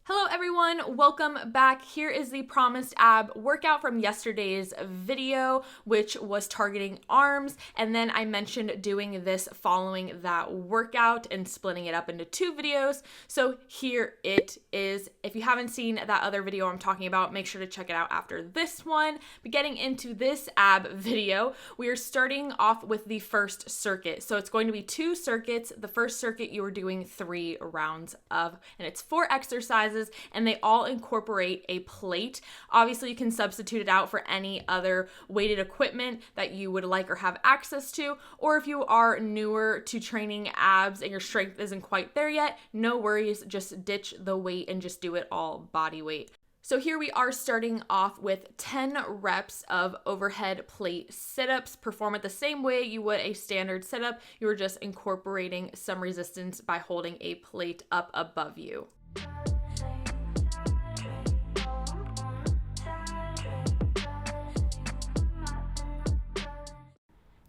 Hello everyone, welcome back. Here is the promised ab workout from yesterday's video, which was targeting arms, and then I mentioned doing this following that workout and splitting it up into two videos. So here it is. If you haven't seen that other video I'm talking about, make sure to check it out after this one. But getting into this ab video, we are starting off with the first circuit. So it's going to be two circuits. The first circuit you are doing 3 rounds of, and it's 4 exercises, and they all incorporate a plate. Obviously, you can substitute it out for any other weighted equipment that you would like or have access to, or if you are newer to training abs and your strength isn't quite there yet, no worries, just ditch the weight and just do it all body weight. So here we are starting off with 10 reps of overhead plate sit-ups. Perform it the same way you would a standard sit-up. You are just incorporating some resistance by holding a plate up above you.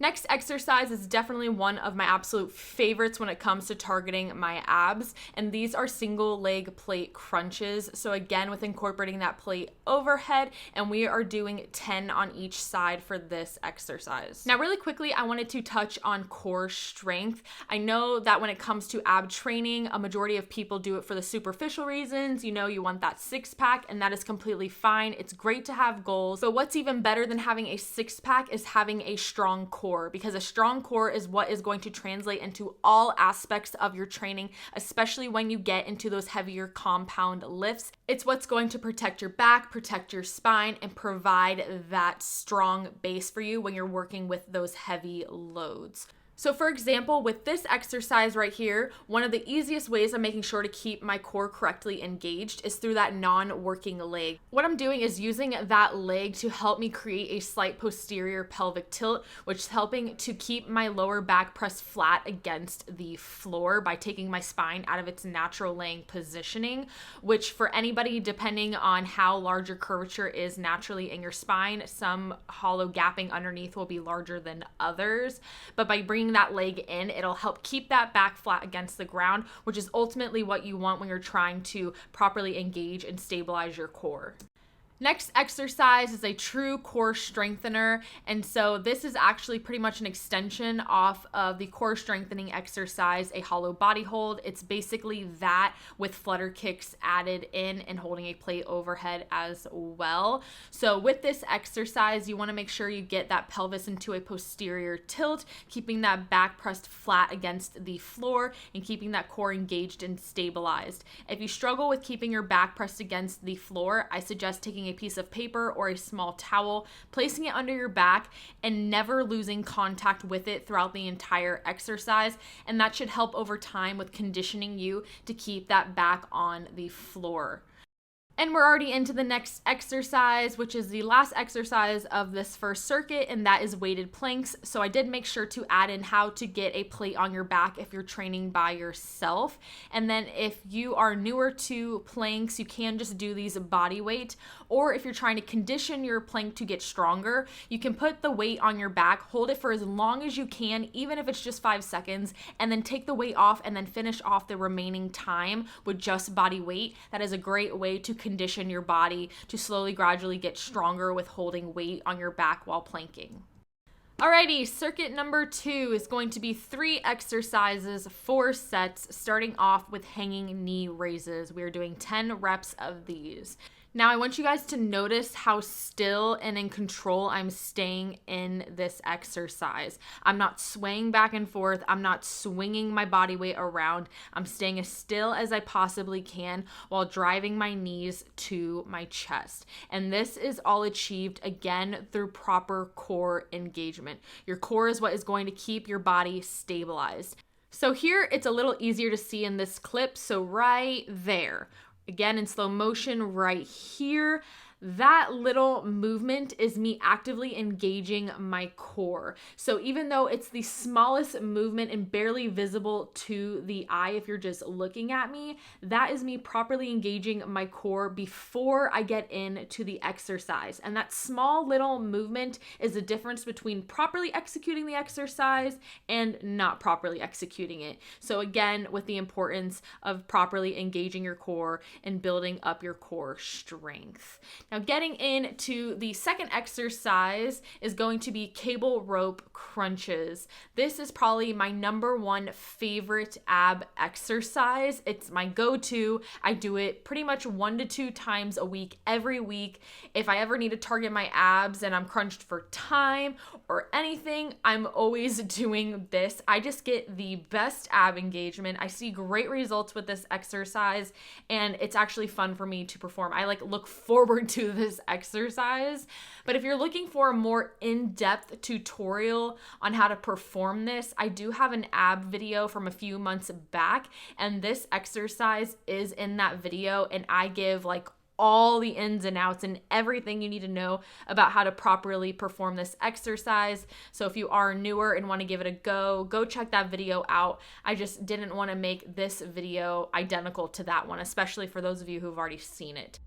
Next exercise is definitely one of my absolute favorites when it comes to targeting my abs, and these are single leg plate crunches. So again, with incorporating that plate overhead, and we are doing 10 on each side for this exercise. Now, really quickly, I wanted to touch on core strength. I know that when it comes to ab training, a majority of people do it for the superficial reasons. You know, you want that 6-pack, and that is completely fine. It's great to have goals, but what's even better than having a 6-pack is having a strong core, because a strong core is what is going to translate into all aspects of your training, especially when you get into those heavier compound lifts. It's what's going to protect your back, protect your spine, and provide that strong base for you when you're working with those heavy loads. So for example, with this exercise right here, one of the easiest ways I'm making sure to keep my core correctly engaged is through that non-working leg. What I'm doing is using that leg to help me create a slight posterior pelvic tilt, which is helping to keep my lower back pressed flat against the floor by taking my spine out of its natural laying positioning, which for anybody, depending on how large your curvature is naturally in your spine, some hollow gapping underneath will be larger than others. But by bringing that leg in, it'll help keep that back flat against the ground, which is ultimately what you want when you're trying to properly engage and stabilize your core. Next exercise is a true core strengthener, and so this is actually pretty much an extension off of the core strengthening exercise, a hollow body hold. It's basically that with flutter kicks added in and holding a plate overhead as well. So with this exercise, you want to make sure you get that pelvis into a posterior tilt, keeping that back pressed flat against the floor and keeping that core engaged and stabilized. If you struggle with keeping your back pressed against the floor, I suggest taking a piece of paper or a small towel, placing it under your back, and never losing contact with it throughout the entire exercise. And that should help over time with conditioning you to keep that back on the floor. And we're already into the next exercise, which is the last exercise of this first circuit, and that is weighted planks. So I did make sure to add in how to get a plate on your back if you're training by yourself. And then if you are newer to planks, you can just do these body weight. Or if you're trying to condition your plank to get stronger, you can put the weight on your back, hold it for as long as you can, even if it's just 5 seconds, and then take the weight off and then finish off the remaining time with just body weight. That is a great way to condition your body to slowly, gradually get stronger with holding weight on your back while planking. Alrighty, circuit number 2 is going to be 3 exercises, 4 sets, starting off with hanging knee raises. We are doing 10 reps of these. Now, I want you guys to notice how still and in control I'm staying in this exercise. I'm not swaying back and forth. I'm not swinging my body weight around. I'm staying as still as I possibly can while driving my knees to my chest. And this is all achieved, again, through proper core engagement. Your core is what is going to keep your body stabilized. So here, it's a little easier to see in this clip. So right there. Again, in slow motion right here, that little movement is me actively engaging my core. So even though it's the smallest movement and barely visible to the eye if you're just looking at me, that is me properly engaging my core before I get into the exercise. And that small little movement is the difference between properly executing the exercise and not properly executing it. So again, with the importance of properly engaging your core and building up your core strength. Now, getting into the second exercise is going to be cable rope crunches. This is probably my number one favorite ab exercise. It's my go-to. I do it pretty much 1 to 2 times a week, every week. If I ever need to target my abs and I'm crunched for time or anything, I'm always doing this. I just get the best ab engagement. I see great results with this exercise, and it's actually fun for me to perform. I look forward to this exercise. But if you're looking for a more in-depth tutorial on how to perform this, I do have an ab video from a few months back, and this exercise is in that video, and I give all the ins and outs and everything you need to know about how to properly perform this exercise. So if you are newer and want to give it a go check that video out. I just didn't want to make this video identical to that one, especially for those of you who've already seen it.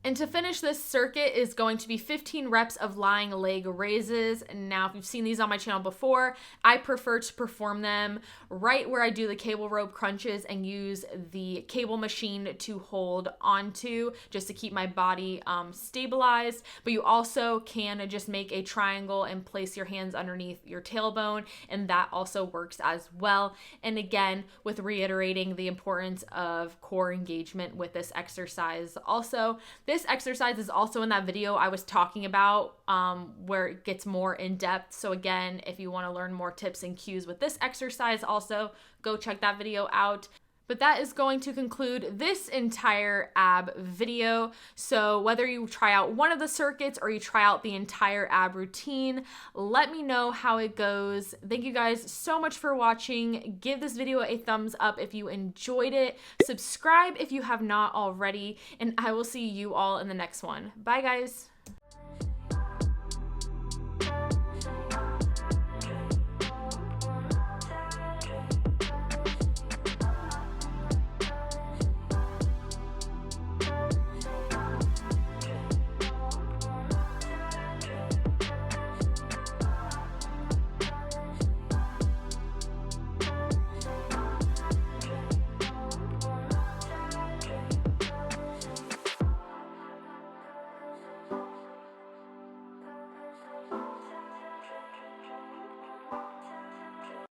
And to finish this circuit is going to be 15 reps of lying leg raises. Now, if you've seen these on my channel before, I prefer to perform them right where I do the cable rope crunches and use the cable machine to hold onto just to keep my body stabilized. But you also can just make a triangle and place your hands underneath your tailbone, and that also works as well. And again, with reiterating the importance of core engagement with this exercise. Also, this exercise is also in that video I was talking about where it gets more in depth. So again, if you want to learn more tips and cues with this exercise, also go check that video out. But that is going to conclude this entire ab video. So whether you try out one of the circuits or you try out the entire ab routine, let me know how it goes. Thank you guys so much for watching. Give this video a thumbs up if you enjoyed it. Subscribe if you have not already, and I will see you all in the next one. Bye, guys.